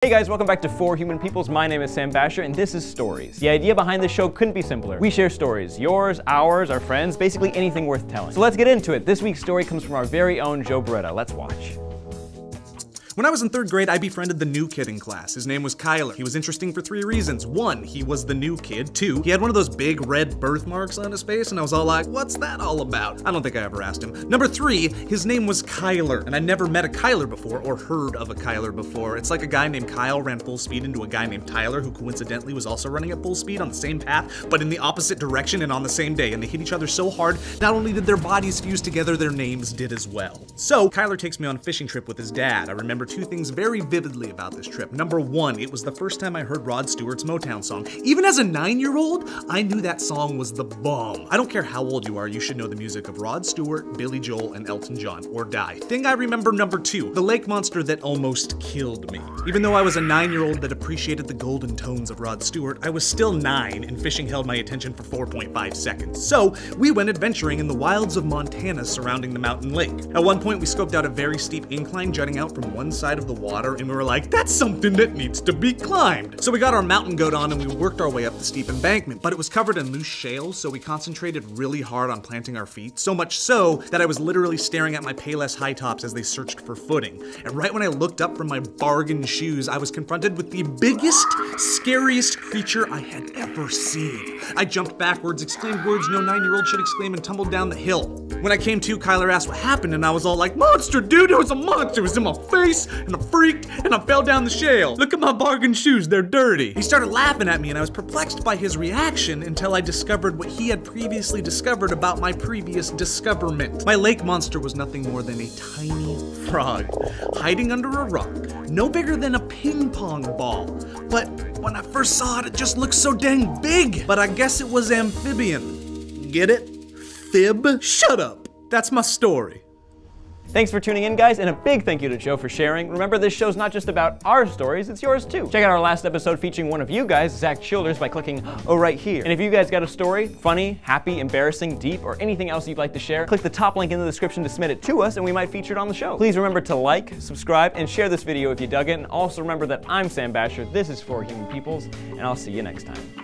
Hey guys, welcome back to For Human Peoples. My name is Sam Basher, and this is Stories. The idea behind this show couldn't be simpler. We share stories, yours, ours, our friends, basically anything worth telling. So let's get into it. This week's story comes from our very own Joe Beretta. Let's watch. When I was in 3rd grade, I befriended the new kid in class. His name was Kyler. He was interesting for 3 reasons. 1, he was the new kid. 2, he had one of those big red birthmarks on his face, and I was all like, what's that all about? I don't think I ever asked him. Number 3, his name was Kyler, and I never met a Kyler before or heard of a Kyler before. It's like a guy named Kyle ran full speed into a guy named Tyler, who coincidentally was also running at full speed on the same path, but in the opposite direction and on the same day, and they hit each other so hard, not only did their bodies fuse together, their names did as well. So, Kyler takes me on a fishing trip with his dad. I remember 2 things very vividly about this trip. Number 1, it was the first time I heard Rod Stewart's Motown song. Even as a 9-year-old, I knew that song was the bomb. I don't care how old you are, you should know the music of Rod Stewart, Billy Joel, and Elton John, or die. Thing I remember number 2, the lake monster that almost killed me. Even though I was a 9-year-old that appreciated the golden tones of Rod Stewart, I was still 9, and fishing held my attention for 4.5 seconds. So, we went adventuring in the wilds of Montana surrounding the mountain lake. At one point, we scoped out a very steep incline jutting out from one side of the water, and we were like, that's something that needs to be climbed. So we got our mountain goat on and we worked our way up the steep embankment, but it was covered in loose shale, so we concentrated really hard on planting our feet, so much so that I was literally staring at my Payless high tops as they searched for footing. And right when I looked up from my bargain shoes, I was confronted with the biggest, scariest creature I had ever seen. I jumped backwards, exclaimed words no 9-year-old should exclaim, and tumbled down the hill. When I came to, Kyler asked what happened, and I was all like, monster, dude, it was a monster. It was in my face, and I freaked, and I fell down the shale. Look at my bargain shoes, they're dirty. He started laughing at me, and I was perplexed by his reaction until I discovered what he had previously discovered about my previous discoverment. My lake monster was nothing more than a tiny frog, hiding under a rock, no bigger than a ping pong ball. But when I first saw it, it just looked so dang big. But I guess it was amphibian. Get it? Fib? Shut up. That's my story. Thanks for tuning in, guys, and a big thank you to Joe for sharing. Remember, this show's not just about our stories, it's yours too. Check out our last episode featuring one of you guys, Zach Childers, by clicking oh right here. And if you guys got a story, funny, happy, embarrassing, deep, or anything else you'd like to share, click the top link in the description to submit it to us and we might feature it on the show. Please remember to like, subscribe, and share this video if you dug it, and also remember that I'm Sam Basher, this is For Human Peoples, and I'll see you next time.